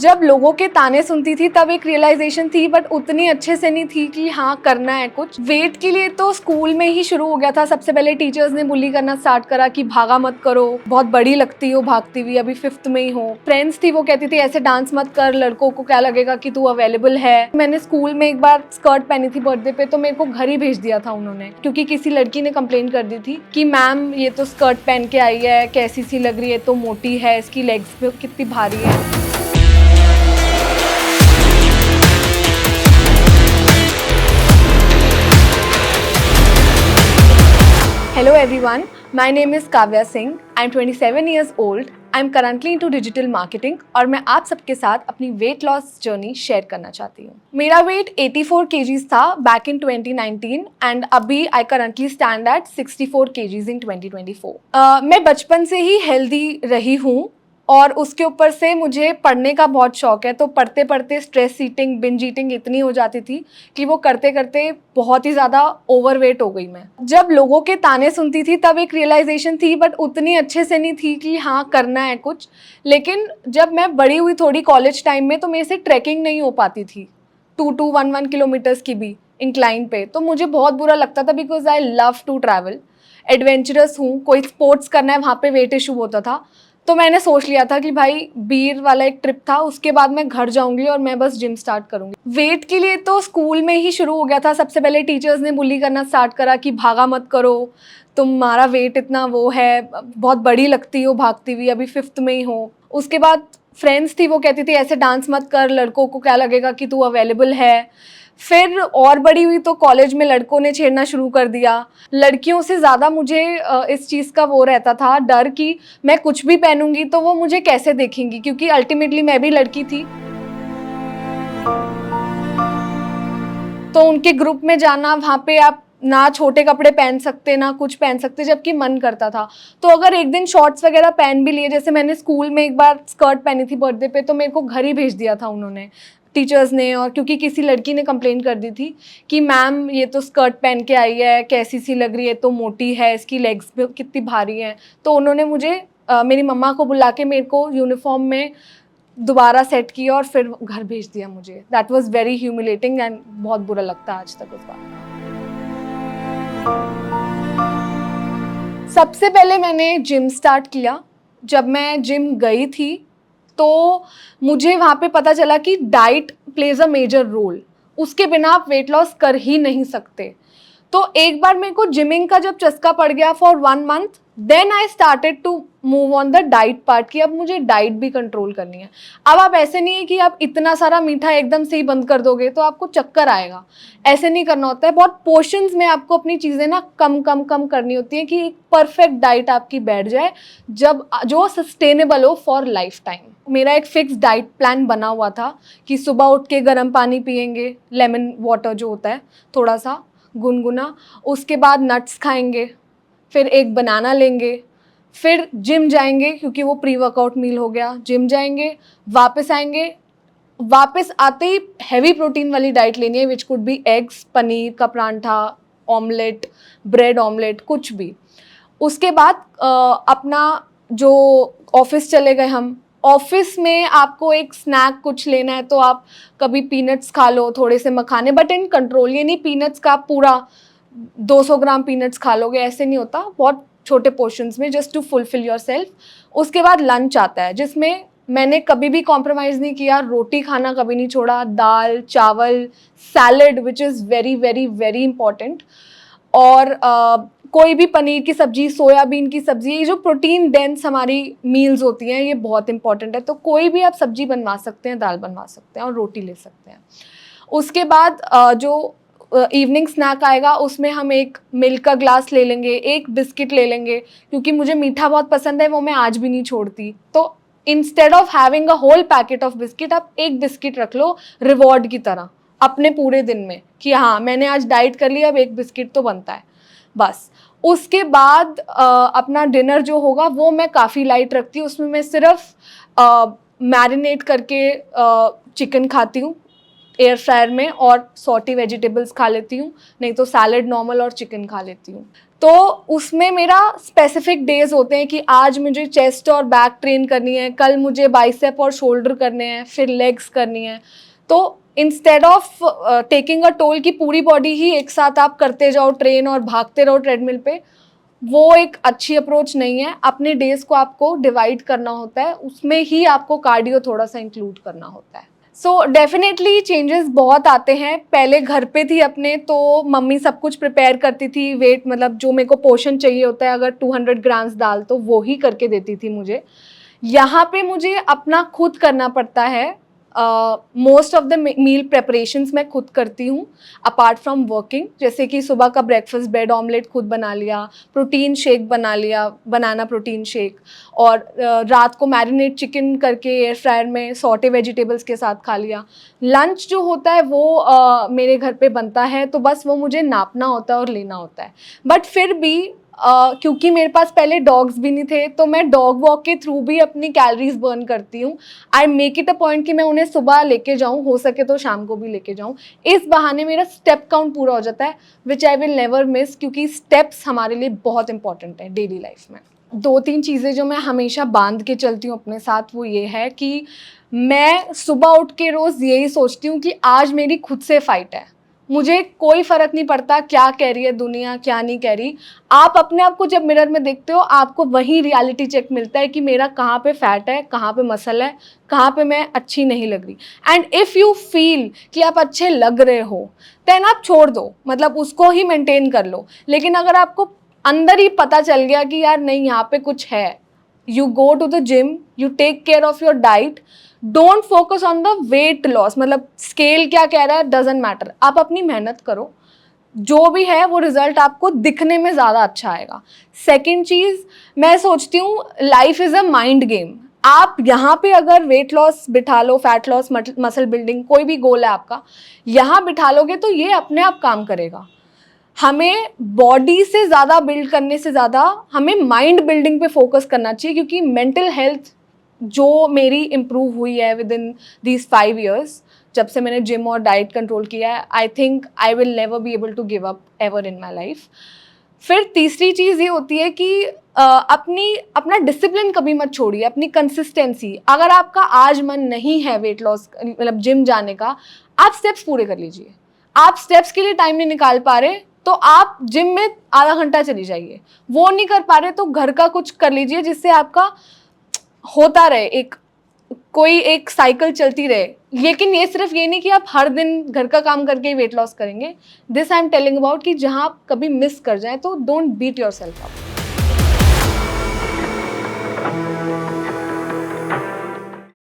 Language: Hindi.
जब लोगों के ताने सुनती थी तब एक रियलाइजेशन थी, बट उतनी अच्छे से नहीं थी कि हाँ करना है कुछ। वेट के लिए तो स्कूल में ही शुरू हो गया था। सबसे पहले टीचर्स ने बुली करना स्टार्ट करा कि भागा मत करो, बहुत बड़ी लगती हो भागती हुई, अभी 5th में ही हो। फ्रेंड्स थी वो कहती थी ऐसे डांस मत कर, लड़कों को क्या लगेगा कि तू अवेलेबल है। मैंने स्कूल में एक बार स्कर्ट पहनी थी बर्थडे पे, तो मेरे को घर ही भेज दिया था उन्होंने, क्योंकि किसी लड़की ने कंप्लेन कर दी थी कि मैम ये तो स्कर्ट पहन के आई है, कैसी सी लग रही है, तो मोटी है, इसकी लेग्स पे कितनी भारी है। Hello everyone, my name is Kavya Singh. I'm 27 years old. I'm currently into digital marketing और मैं आप सबके साथ अपनी वेट लॉस जर्नी शेयर करना चाहती हूँ। मेरा वेट 84 kgs था बैक इन 2019 एंड अभी I currently stand at 64 kgs इन 2024। मैं बचपन से ही हेल्दी रही हूँ और उसके ऊपर से मुझे पढ़ने का बहुत शौक है, तो पढ़ते पढ़ते स्ट्रेस ईटिंग, बिंज ईटिंग इतनी हो जाती थी कि वो करते करते बहुत ही ज़्यादा ओवरवेट हो गई मैं। जब लोगों के ताने सुनती थी तब एक रियलाइजेशन थी, बट उतनी अच्छे से नहीं थी कि हाँ करना है कुछ। लेकिन जब मैं बड़ी हुई थोड़ी कॉलेज टाइम में, तो मेरे से ट्रैकिंग नहीं हो पाती थी 2-1 किलोमीटर्स की भी इंक्लाइन पे, तो मुझे बहुत बुरा लगता था because I love to travel, adventurous हूँ। कोई स्पोर्ट्स करना है वहाँ पे वेट इशू होता था, तो मैंने सोच लिया था कि भाई बीर वाला एक ट्रिप था, उसके बाद मैं घर जाऊंगी और मैं बस जिम स्टार्ट करूंगी। वेट के लिए तो स्कूल में ही शुरू हो गया था। सबसे पहले टीचर्स ने बुली करना स्टार्ट करा कि भागा मत करो, तुम्हारा वेट इतना वो है, बहुत बड़ी लगती हो भागती हुई, अभी 5th में ही हो। उसके बाद फ्रेंड्स थी वो कहती थी ऐसे डांस मत कर, लड़कों को क्या लगेगा कि तू अवेलेबल है। फिर और बड़ी हुई तो कॉलेज में लड़कों ने छेड़ना शुरू कर दिया। लड़कियों से ज़्यादा मुझे इस चीज़ का वो रहता था डर कि मैं कुछ भी पहनूंगी तो वो मुझे कैसे देखेंगी, क्योंकि अल्टीमेटली मैं भी लड़की थी। तो उनके ग्रुप में जाना, वहाँ पे आप ना छोटे कपड़े पहन सकते ना कुछ पहन सकते, जबकि मन करता था। तो अगर एक दिन शॉर्ट्स वगैरह पहन भी लिए, जैसे मैंने स्कूल में एक बार स्कर्ट पहनी थी बर्थडे पे, तो मेरे को घर ही भेज दिया था उन्होंने, टीचर्स ने। और क्योंकि किसी लड़की ने कंप्लेन कर दी थी कि मैम ये तो स्कर्ट पहन के आई है, कैसी सी लग रही है, तो मोटी है, इसकी लेग्स भी कितनी भारी हैं। तो उन्होंने मुझे मेरी मम्मा को बुला के मेरे को यूनिफॉर्म में दोबारा सेट किया और फिर घर भेज दिया मुझे। That was very humiliating and बहुत बुरा लगता है आज तक उस बात। सबसे पहले मैंने जिम स्टार्ट किया। जब मैं जिम गई थी तो मुझे वहाँ पे पता चला कि diet plays a major role, उसके बिना आप वेट लॉस कर ही नहीं सकते। तो एक बार मेरे को जिमिंग का जब चस्का पड़ गया for 1 month, then I started to move on the diet part कि अब मुझे डाइट भी कंट्रोल करनी है। अब आप ऐसे नहीं है कि आप इतना सारा मीठा एकदम से ही बंद कर दोगे तो आपको चक्कर आएगा, ऐसे नहीं करना होता है। बहुत पोर्शंस में आपको अपनी चीज़ें ना कम कम कम करनी होती है कि एक परफेक्ट डाइट आपकी बैठ जाए, जब जो सस्टेनेबल हो फॉर लाइफ टाइम। मेरा एक फिक्स डाइट प्लान बना हुआ था कि सुबह उठ के गर्म पानी पियेंगे, लेमन वाटर जो होता है थोड़ा सा गुनगुना, उसके बाद नट्स खाएंगे, फिर एक बनाना लेंगे, फिर जिम जाएंगे क्योंकि वो प्री वर्कआउट मील हो गया, जिम जाएंगे, वापस आएंगे, वापस आते ही हैवी प्रोटीन वाली डाइट लेनी है, which could be eggs, paneer का परांठा, ऑमलेट, ब्रेड ऑमलेट, कुछ भी। उसके बाद अपना जो ऑफिस चले गए हम, ऑफिस में आपको एक स्नैक कुछ लेना है तो आप कभी पीनट्स खा लो, थोड़े से मखाने, बट इन कंट्रोल। ये नहीं पीनट्स का पूरा 200 ग्राम पीनट्स खा लोगे, ऐसे नहीं होता, बहुत छोटे पोर्शंस में, just to fulfil yourself. उसके बाद लंच आता है जिसमें मैंने कभी भी कॉम्प्रोमाइज़ नहीं किया, रोटी खाना कभी नहीं छोड़ा, दाल चावल, salad which is very very very important, और कोई भी पनीर की सब्जी, सोयाबीन की सब्जी, ये जो प्रोटीन डेंस हमारी मील्स होती हैं ये बहुत इंपॉर्टेंट है। तो कोई भी आप सब्जी बनवा सकते हैं, दाल बनवा सकते हैं और रोटी ले सकते हैं। उसके बाद जो इवनिंग स्नैक आएगा उसमें हम एक मिल्क का ग्लास ले लेंगे, एक बिस्किट ले लेंगे, क्योंकि मुझे मीठा बहुत पसंद है, वो मैं आज भी नहीं छोड़ती। तो instead of having a whole packet of biscuit, आप एक बिस्किट रख लो रिवॉर्ड की तरह अपने पूरे दिन में कि हाँ मैंने आज डाइट कर लिया, अब एक बिस्किट तो बनता है बस। उसके बाद अपना डिनर जो होगा वो मैं काफ़ी लाइट रखती हूँ, उसमें मैं सिर्फ मैरिनेट करके चिकन खाती हूँ, एयर फ्रायर में और सॉटी वेजिटेबल्स खा लेती हूँ, नहीं तो सैलड नॉर्मल और चिकन खा लेती हूँ। तो उसमें मेरा स्पेसिफिक डेज होते हैं कि आज मुझे चेस्ट और बैक ट्रेन करनी है, कल मुझे बाइसेप और शोल्डर करने हैं, फिर लेग्स करनी है। तो instead of taking a toll की पूरी बॉडी ही एक साथ आप करते जाओ ट्रेन और भागते रहो ट्रेडमिल पे, वो एक अच्छी अप्रोच नहीं है। अपने डेज को आपको डिवाइड करना होता है, उसमें ही आपको कार्डियो थोड़ा सा इंक्लूड करना होता है। सो डेफिनेटली चेंजेस बहुत आते हैं। पहले घर पे थी अपने, तो मम्मी सब कुछ प्रिपेयर करती थी, वेट मतलब जो मेरे को पोर्शन चाहिए होता है, अगर 200 ग्राम्स दाल तो वो ही करके देती थी मुझे। यहाँ पे मुझे अपना खुद करना पड़ता है। Most of the meal preparations मैं खुद करती हूँ अपार्ट फ्रॉम वर्किंग, जैसे कि सुबह का ब्रेकफास्ट ब्रेड ऑमलेट खुद बना लिया, प्रोटीन शेक बना लिया, बनाना प्रोटीन शेक, और रात को मैरिनेट चिकन करके एयर फ्रायर में सॉटे वेजिटेबल्स के साथ खा लिया। लंच जो होता है वो मेरे घर पे बनता है, तो बस वो मुझे नापना होता है और लेना होता है। बट फिर भी क्योंकि मेरे पास पहले डॉग्स भी नहीं थे, तो मैं डॉग वॉक के थ्रू भी अपनी कैलोरीज बर्न करती हूँ। I make it a point कि मैं उन्हें सुबह लेके जाऊँ, हो सके तो शाम को भी लेके जाऊँ। इस बहाने मेरा स्टेप काउंट पूरा हो जाता है, विच आई विल नेवर मिस, क्योंकि स्टेप्स हमारे लिए बहुत इंपॉर्टेंट है डेली लाइफ में। 2-3 चीज़ें जो मैं हमेशा बांध के चलती हूँ अपने साथ, वो ये है कि मैं सुबह उठ के रोज़ यही सोचती हूँ कि आज मेरी खुद से फाइट है। मुझे कोई फ़र्क नहीं पड़ता क्या कह रही है दुनिया, क्या नहीं कह रही। आप अपने आप को जब मिरर में देखते हो, आपको वही रियलिटी चेक मिलता है कि मेरा कहाँ पे फैट है, कहाँ पे मसल है, कहाँ पे मैं अच्छी नहीं लग रही। एंड इफ़ यू फील कि आप अच्छे लग रहे हो, देन आप छोड़ दो, मतलब उसको ही मेंटेन कर लो। लेकिन अगर आपको अंदर ही पता चल गया कि यार नहीं, यहाँ पे कुछ है, you go to the gym, you take care of your diet, don't focus on the weight loss, मतलब स्केल क्या कह रहा है डजेंट मैटर। आप अपनी मेहनत करो, जो भी है वो रिजल्ट आपको दिखने में ज़्यादा अच्छा आएगा। सेकेंड चीज़, मैं सोचती हूँ life is a mind game. आप यहाँ पे अगर वेट लॉस बिठा लो, फैट लॉस, मसल बिल्डिंग, कोई भी गोल है आपका, यहाँ बिठा लोगे तो ये अपने आप काम करेगा। हमें बॉडी से ज़्यादा बिल्ड करने से ज़्यादा हमें माइंड बिल्डिंग पे फोकस करना चाहिए, क्योंकि मेंटल हेल्थ जो मेरी इम्प्रूव हुई है विद इन दीज 5 years, जब से मैंने जिम और डाइट कंट्रोल किया है, I think I will never be able to give up ever in my life. फिर तीसरी चीज़ ये होती है कि अपना डिसिप्लिन कभी मत छोड़िए, अपनी कंसिस्टेंसी। अगर आपका आज मन नहीं है वेट लॉस मतलब जिम जाने का, आप स्टेप्स पूरे कर लीजिए। आप स्टेप्स के लिए टाइम नहीं निकाल पा रहे, तो आप जिम में आधा घंटा चली जाइए। वो नहीं कर पा रहे तो घर का कुछ कर लीजिए, जिससे आपका होता रहे, कोई एक साइकिल चलती रहे। लेकिन ये सिर्फ ये नहीं कि आप हर दिन घर का काम करके ही वेट लॉस करेंगे। This I am telling about कि जहाँ आप कभी मिस कर जाए तो don't beat yourself up.